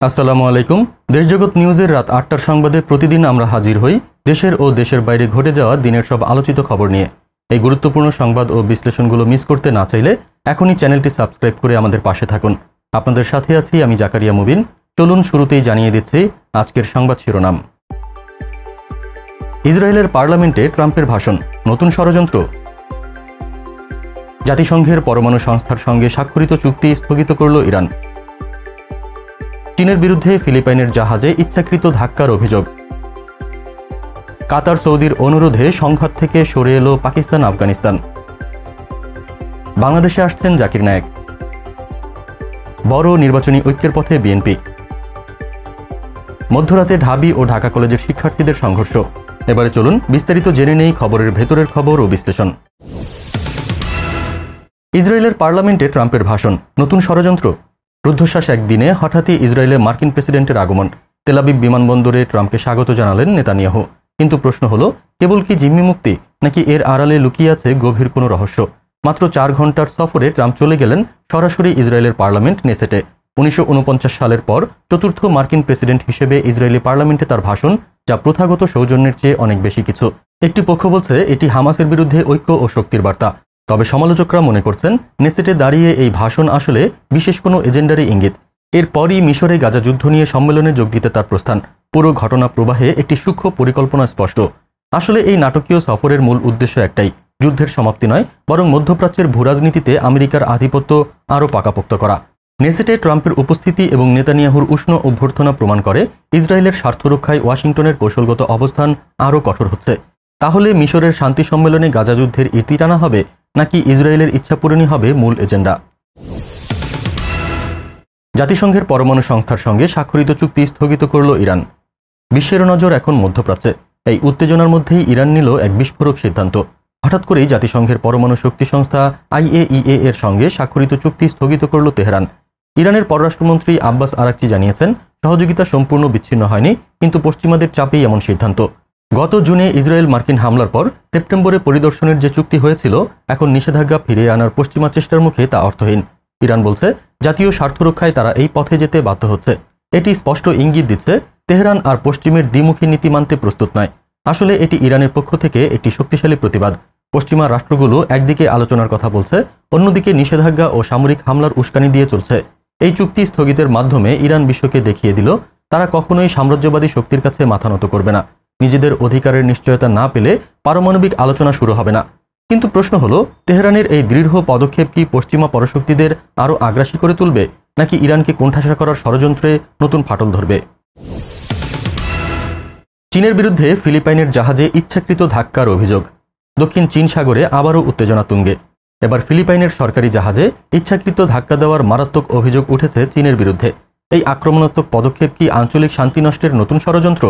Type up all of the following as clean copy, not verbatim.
আসসালামু আলাইকুম। দেশজগৎ নিউজের রাত ৮টার সংবাদে প্রতিদিন আমরা হাজির হই দেশের ও দেশের বাইরে ঘটে যাওয়া দিনের সব আলোচিত খবর নিয়ে। এই গুরুত্বপূর্ণ সংবাদ ও বিশ্লেষণগুলো মিস করতে না চাইলে এখনই চ্যানেলটি সাবস্ক্রাইব করে আমাদের পাশে থাকুন। আপনাদের সাথে আছি আমি জাকারিয়া মুবিন। চলুন শুরুতেই জানিয়ে দিচ্ছি আজকের সংবাদ শিরোনাম। ইসরায়েলের পার্লামেন্টে ট্রাম্পের ভাষণ, নতুন ষড়যন্ত্র। জাতিসংঘের পরমাণু সংস্থার সঙ্গে স্বাক্ষরিত চুক্তি স্থগিত করল ইরান। চীনের বিরুদ্ধে ফিলিপাইনের জাহাজে ইচ্ছাকৃত ধাক্কার অভিযোগ। কাতার সৌদির অনুরোধে সংঘাত থেকে সরে এলো পাকিস্তান আফগানিস্তান। বাংলাদেশে আসছেন জাকির নায়েক। বড় নির্বাচনী ঐক্যের পথে বিএনপি। মধ্যরাতে ঢাবি ও ঢাকা কলেজের শিক্ষার্থীদের সংঘর্ষ। এবারে চলুন বিস্তারিত জেনে নেই খবরের ভেতরের খবর ও বিশ্লেষণ। ইসরায়েলের পার্লামেন্টে ট্রাম্পের ভাষণ, নতুন ষড়যন্ত্র। রুদ্ধশ্বাস একদিনে হঠাৎই ইসরায়েলে মার্কিন প্রেসিডেন্টের আগমন। তেল আবিব বিমানবন্দরে ট্রাম্পকে স্বাগত জানালেন নেতানিয়াহু। কিন্তু প্রশ্ন হলো, কেবল কি জিম্মি মুক্তি, নাকি এর আড়ালে লুকিয়ে আছে গভীর কোনো রহস্য? মাত্র 4 ঘন্টার সফরে ট্রাম্প চলে গেলেন সরাসরি ইসরায়েলের পার্লামেন্ট নেসেটে। 1949 সালের পর চতুর্থ মার্কিন প্রেসিডেন্ট হিসেবে ইসরায়েলি পার্লামেন্টে তার ভাষণ, যা প্রথাগত সৌজন্যের চেয়ে অনেক বেশি কিছু। একটি পক্ষ বলছে এটি হামাসের বিরুদ্ধে ঐক্য ও শক্তির বার্তা। তবে সমালোচকরা মনে করছেন নেসেটে দাঁড়িয়ে এই ভাষণ আসলে বিশেষ কোনো এজেন্ডারই ইঙ্গিত। এরপরই মিশরে গাজা যুদ্ধ নিয়ে সম্মেলনে যোগ দিতে তার প্রস্থান। পুরো ঘটনা প্রবাহে একটি সূক্ষ্ম পরিকল্পনা স্পষ্ট। আসলে এই নাটকীয় সফরের মূল উদ্দেশ্য একটাই, যুদ্ধের সমাপ্তি নয়, বরং মধ্যপ্রাচ্যের ভূরাজনীতিতে আমেরিকার আধিপত্য আরও পাকাপোক্ত করা। নেসেটে ট্রাম্পের উপস্থিতি এবং নেতানিয়াহুর উষ্ণ অভ্যর্থনা প্রমাণ করে ইসরায়েলের স্বার্থ রক্ষায় ওয়াশিংটনের কৌশলগত অবস্থান আরও কঠোর হচ্ছে। তাহলে মিশরের শান্তি সম্মেলনে গাজা যুদ্ধের ইতি টানা হবে, নাকি ইসরায়েলের ইচ্ছাপূরণই হবে মূল এজেন্ডা? জাতিসংঘের পরমাণু সংস্থার সঙ্গে স্বাক্ষরিত চুক্তি স্থগিত করল ইরান। বিশ্বের নজর এখন মধ্যপ্রাচ্যে। এই উত্তেজনার মধ্যেই ইরান নিল এক বিস্ফোরক সিদ্ধান্ত। হঠাৎ করেই জাতিসংঘের পরমাণু শক্তি সংস্থা IAEA এর সঙ্গে স্বাক্ষরিত চুক্তি স্থগিত করল তেহরান। ইরানের পররাষ্ট্রমন্ত্রী আব্বাস আরাকচি জানিয়েছেন, সহযোগিতা সম্পূর্ণ বিচ্ছিন্ন হয়নি, কিন্তু পশ্চিমাদের চাপেই এমন সিদ্ধান্ত। গত জুনে ইসরায়েল মার্কিন হামলার পর সেপ্টেম্বরে পরিদর্শনের যে চুক্তি হয়েছিল, এখন নিষেধাজ্ঞা ফিরিয়ে আনার পশ্চিমা চেষ্টার মুখে তা অর্থহীন। ইরান বলছে জাতীয় স্বার্থ রক্ষায় তারা এই পথে যেতে বাধ্য হচ্ছে। এটি স্পষ্ট ইঙ্গিত দিচ্ছে তেহরান আর পশ্চিমের দ্বিমুখী নীতি মানতে প্রস্তুত নয়। আসলে এটি ইরানের পক্ষ থেকে একটি শক্তিশালী প্রতিবাদ। পশ্চিমা রাষ্ট্রগুলো একদিকে আলোচনার কথা বলছে, অন্যদিকে নিষেধাজ্ঞা ও সামরিক হামলার উস্কানি দিয়ে চলছে। এই চুক্তি স্থগিতের মাধ্যমে ইরান বিশ্বকে দেখিয়ে দিল তারা কখনোই সাম্রাজ্যবাদী শক্তির কাছে মাথা নত করবে না। নিজেদের অধিকারের নিশ্চয়তা না পেলে পারমাণবিক আলোচনা শুরু হবে না। কিন্তু প্রশ্ন হলো, তেহরানের এই দৃঢ় পদক্ষেপ কি পশ্চিমা পরাশক্তিদের আরও আগ্রাসী করে তুলবে, নাকি ইরানকে কোণঠাসা করার ষড়যন্ত্রে নতুন ফাটল ধরবে? চীনের বিরুদ্ধে ফিলিপাইনের জাহাজে ইচ্ছাকৃত ধাক্কার অভিযোগ। দক্ষিণ চীন সাগরে আবারও উত্তেজনা তুঙ্গে। এবার ফিলিপাইনের সরকারি জাহাজে ইচ্ছাকৃত ধাক্কা দেওয়ার মারাত্মক অভিযোগ উঠেছে চীনের বিরুদ্ধে। এই আক্রমণাত্মক পদক্ষেপ কি আঞ্চলিক শান্তি নষ্টের নতুন ষড়যন্ত্র?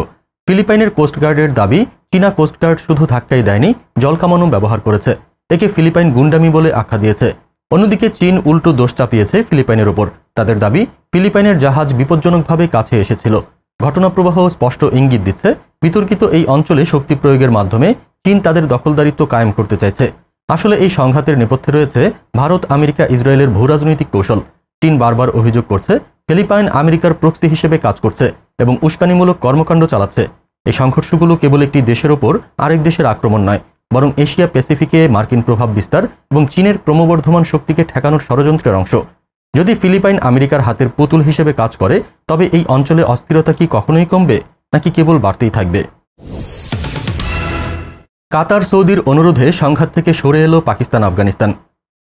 ফিলিপাইনের কোস্টগার্ডের দাবি, চীনা কোস্টগার্ড শুধু ধাক্কাই দেয়নি, জলকামানও ব্যবহার করেছে। একে ফিলিপাইন গুন্ডামি বলে আখ্যা দিয়েছে। অন্যদিকে চীন উল্টো দোষ চাপিয়েছে ফিলিপাইনের ওপর। তাদের দাবি, ফিলিপাইনের জাহাজ বিপজ্জনকভাবে কাছে এসেছিল। ঘটনাপ্রবাহ স্পষ্ট ইঙ্গিত দিচ্ছে বিতর্কিত এই অঞ্চলে শক্তি প্রয়োগের মাধ্যমে চীন তাদের দখলদারিত্ব কায়েম করতে চাইছে। আসলে এই সংঘাতের নেপথ্যে রয়েছে ভারত, আমেরিকা, ইসরায়েলের ভূরাজনৈতিক কৌশল। চীন বারবার অভিযোগ করছে ফিলিপাইন আমেরিকার প্রক্সি হিসেবে কাজ করছে এবং উস্কানিমূলক কর্মকাণ্ড চালাচ্ছে। এই সংঘর্ষগুলো কেবল একটি দেশের ওপর আরেক দেশের আক্রমণ নয়, বরং এশিয়া প্যাসিফিকে মার্কিন প্রভাব বিস্তার এবং চীনের ক্রমবর্ধমান শক্তিকে ঠেকানোর ষড়যন্ত্রের অংশ। যদি ফিলিপাইন আমেরিকার হাতের পুতুল হিসেবে কাজ করে, তবে এই অঞ্চলে অস্থিরতা কি কখনোই কমবে, নাকি কেবল বাড়তেই থাকবে? কাতার সৌদির অনুরোধে সংঘাত থেকে সরে এলো পাকিস্তান আফগানিস্তান।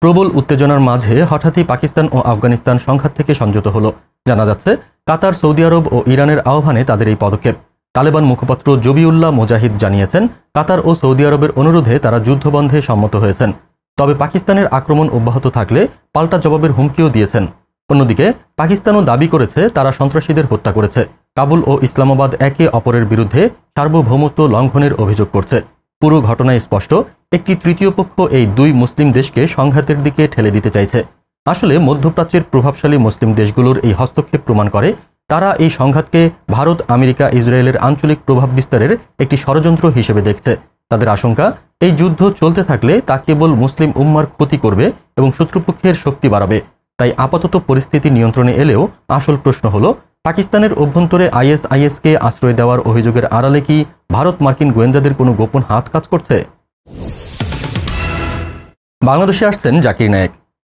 প্রবল উত্তেজনার মাঝে হঠাৎই পাকিস্তান ও আফগানিস্তান সংঘাত থেকে সংযত হলো। জানা যাচ্ছে কাতার, সৌদি আরব ও ইরানের আহ্বানে তাদের এই পদক্ষেপ। তালেবান মুখপাত্র জবিউল্লাহ মুজাহিদ জানিয়েছেন, কাতার ও সৌদি আরবের অনুরোধে তারা যুদ্ধবন্ধে সম্মত হয়েছেন। তবে পাকিস্তানের আক্রমণ অব্যাহত থাকলে পাল্টা জবাবের হুমকিও দিয়েছেন। অন্যদিকে পাকিস্তানও দাবি করেছে তারা সন্ত্রাসীদের হত্যা করেছে। কাবুল ও ইসলামাবাদ একে অপরের বিরুদ্ধে সার্বভৌমত্ব লঙ্ঘনের অভিযোগ করছে। পুরো ঘটনায় স্পষ্ট, একটি তৃতীয় পক্ষ এই দুই মুসলিম দেশকে সংঘাতের দিকে ঠেলে দিতে চাইছে। আসলে মধ্যপ্রাচ্যের প্রভাবশালী মুসলিম দেশগুলোর এই হস্তক্ষেপ প্রমাণ করে তারা এই সংঘাতকে ভারত, আমেরিকা, ইসরায়েলের আঞ্চলিক প্রভাব বিস্তারের একটি ষড়যন্ত্র হিসেবে দেখছে। তাদের আশঙ্কা, এই যুদ্ধ চলতে থাকলে তা কেবল মুসলিম উম্মার ক্ষতি করবে এবং শত্রুপক্ষের শক্তি বাড়াবে। তাই আপাতত পরিস্থিতি নিয়ন্ত্রণে এলেও আসল প্রশ্ন হলো, পাকিস্তানের অভ্যন্তরে আইএসআইএসকে আশ্রয় দেওয়ার অভিযোগের আড়ালে কি ভারত মার্কিন গোয়েন্দাদের কোনো গোপন হাত কাজ করছে? বাংলাদেশে আসছেন জাকির নায়েক,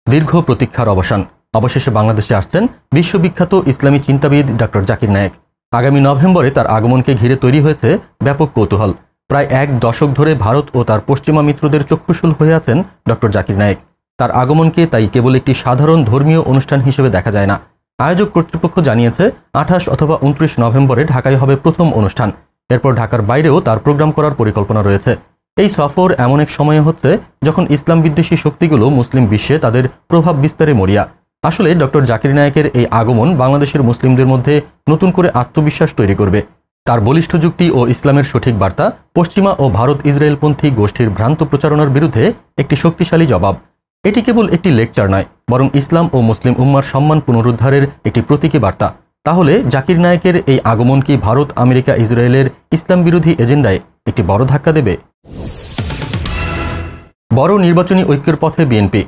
দীর্ঘ প্রতীক্ষার অবসান। অবশেষে বাংলাদেশে আসছেন বিশ্ববিখ্যাত ইসলামী চিন্তাবিদ ডক্টর জাকির নায়েক। আগামী নভেম্বরে তার আগমনকে ঘিরে তৈরি হয়েছে ব্যাপক কৌতূহল। প্রায় এক দশক ধরে ভারত ও তার পশ্চিমা মিত্রদের চক্ষুশূল হয়ে আছেন ডক্টর জাকির নায়েক। তার আগমনকে তাই কেবল একটি সাধারণ ধর্মীয় অনুষ্ঠান হিসেবে দেখা যায় না। আয়োজক কর্তৃপক্ষ জানিয়েছে 28 অথবা 29 নভেম্বরে ঢাকায় হবে প্রথম অনুষ্ঠান। এরপর ঢাকার বাইরেও তার প্রোগ্রাম করার পরিকল্পনা রয়েছে। এই সফর এমন এক সময়ে হচ্ছে যখন ইসলাম বিদ্বেষী শক্তিগুলো মুসলিম বিশ্বে তাদের প্রভাব বিস্তারে মরিয়া। আসলে ডক্টর জাকির নায়েকের এই আগমন বাংলাদেশের মুসলিমদের মধ্যে নতুন করে আত্মবিশ্বাস তৈরি করবে। তার বলিষ্ঠ যুক্তি ও ইসলামের সঠিক বার্তা পশ্চিমা ও ভারত ইসরায়েলপন্থী গোষ্ঠীর ভ্রান্ত প্রচারণার বিরুদ্ধে একটি শক্তিশালী জবাব। এটি কেবল একটি লেকচার নয়, বরং ইসলাম ও মুসলিম উম্মার সম্মান পুনরুদ্ধারের একটি প্রতীকী বার্তা। তাহলে জাকির নায়েকের এই আগমন কি ভারত, আমেরিকা, ইসরায়েলের ইসলাম বিরোধী এজেন্ডায় একটি বড় ধাক্কা দেবে? বড় নির্বাচনী ঐক্যের পথে বিএনপি।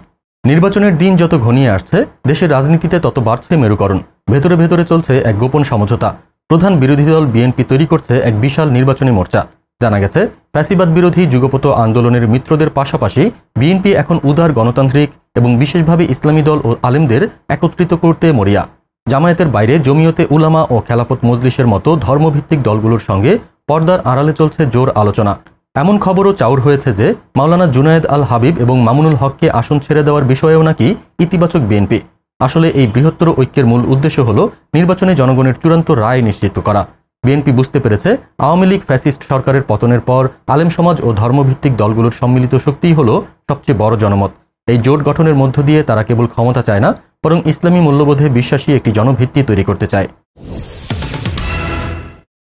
নির্বাচনের দিন যত ঘনিয়ে আসছে, দেশের রাজনীতিতে তত বাড়ছে মেরুকরণ। ভেতরে ভেতরে চলছে এক গোপন সমঝোতা। প্রধান বিরোধী দল বিএনপি তৈরি করছে এক বিশাল নির্বাচনী মোর্চা। জানা গেছে, ফ্যাসিবাদ বিরোধী যুগপত আন্দোলনের মিত্রদের পাশাপাশি বিএনপি এখন উদার গণতান্ত্রিক এবং বিশেষভাবে ইসলামী দল ও আলেমদের একত্রিত করতে মরিয়া। জামায়াতের বাইরে জমিয়তে উলামা ও খেলাফত মজলিসের মতো ধর্মভিত্তিক দলগুলোর সঙ্গে পর্দার আড়ালে চলছে জোর আলোচনা। এমন খবরও চাউর হয়েছে যে মাওলানা জুনায়েদ আল হাবিব এবং মামুনুল হককে আসন ছেড়ে দেওয়ার বিষয়েও নাকি ইতিবাচক বিএনপি। আসলে এই বৃহত্তর ঐক্যের মূল উদ্দেশ্য হল নির্বাচনে জনগণের চূড়ান্ত রায় নিশ্চিত করা। বিএনপি বুঝতে পেরেছে, আওয়ামী লীগ ফ্যাসিস্ট সরকারের পতনের পর আলেম সমাজ ও ধর্মভিত্তিক দলগুলোর সম্মিলিত শক্তিই হল সবচেয়ে বড় জনমত। এই জোট গঠনের মধ্য দিয়ে তারা কেবল ক্ষমতা চায় না, বরং ইসলামী মূল্যবোধে বিশ্বাসী একটি জনভিত্তি তৈরি করতে চায়।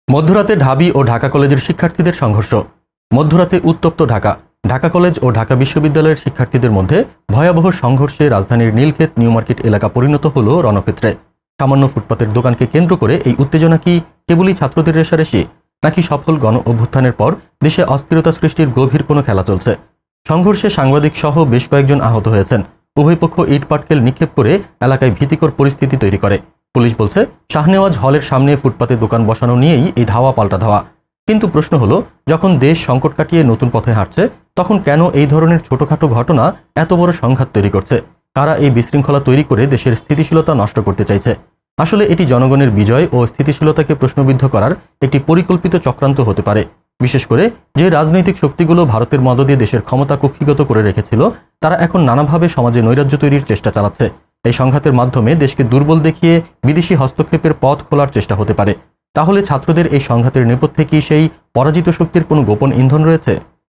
মধ্যরাতে ঢাবি ও ঢাকা কলেজের শিক্ষার্থীদের সংঘর্ষ। মধ্যরাতে উত্তপ্ত ঢাকা। ঢাকা কলেজ ও ঢাকা বিশ্ববিদ্যালয়ের শিক্ষার্থীদের মধ্যে ভয়াবহ সংঘর্ষে রাজধানীর নীলক্ষেত নিউ মার্কেট এলাকা পরিণত হল রণক্ষেত্রে। সামান্য ফুটপাতের দোকানকে কেন্দ্র করে এই উত্তেজনা কি কেবলই ছাত্রদের রেশারেশি, নাকি সফল গণ অভ্যুত্থানের পর দেশে অস্থিরতা সৃষ্টির গভীর কোনো খেলা চলছে? সংঘর্ষে সাংবাদিক সহ বেশ কয়েকজন আহত হয়েছেন। উভয় পক্ষ ইটপাটকেল নিক্ষেপ করে এলাকায় ভীতিকর পরিস্থিতি তৈরি করে। পুলিশ বলছে, শাহনেওয়াজ হলের সামনে ফুটপাতে দোকান বসানো নিয়েই এই ধাওয়া পাল্টা ধাওয়া। কিন্তু প্রশ্ন হলো, যখন দেশ সংকট কাটিয়ে নতুন পথে হাঁটছে, তখন কেন এই ধরনের ছোটখাটো ঘটনা এত বড় সংঘাত তৈরি করছে? কারা এই বিশৃঙ্খলা তৈরি করে দেশের স্থিতিশীলতা নষ্ট করতে চাইছে? আসলে এটি জনগণের বিজয় ও স্থিতিশীলতাকে প্রশ্নবিদ্ধ করার একটি পরিকল্পিত চক্রান্ত হতে পারে। বিশেষ করে যে রাজনৈতিক শক্তিগুলো ভারতের মদদে দেশের ক্ষমতা কক্ষিগত করে রেখেছিল, তারা এখন নানাভাবে সমাজে নৈরাজ্য তৈরির চেষ্টা চালাচ্ছে। এই সংঘাতের মাধ্যমে দেশকে দুর্বল দেখিয়ে বিদেশি হস্তক্ষেপের পথ খোলার চেষ্টা হতে পারে। তাহলে ছাত্রদের এই সংঘাতের নেপথ্যে কি সেই পরাজিত শক্তির কোনো গোপন ইন্ধন রয়েছে?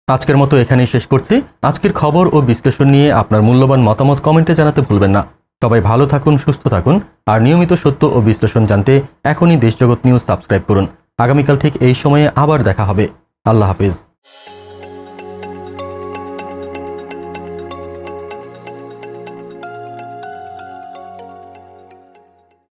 আজকের মতো এখানেই শেষ করছি। আজকের খবর ও বিশ্লেষণ নিয়ে আপনার মূল্যবান মতামত কমেন্টে জানাতে ভুলবেন না। সবাই ভালো থাকুন, সুস্থ থাকুন, আর নিয়মিত সত্য ও বিশ্লেষণ জানতে এখনই দেশজগৎ নিউজ সাবস্ক্রাইব করুন। আগামীকাল ঠিক এই সময়ে আবার দেখা হবে। আল্লাহ হাফিজ।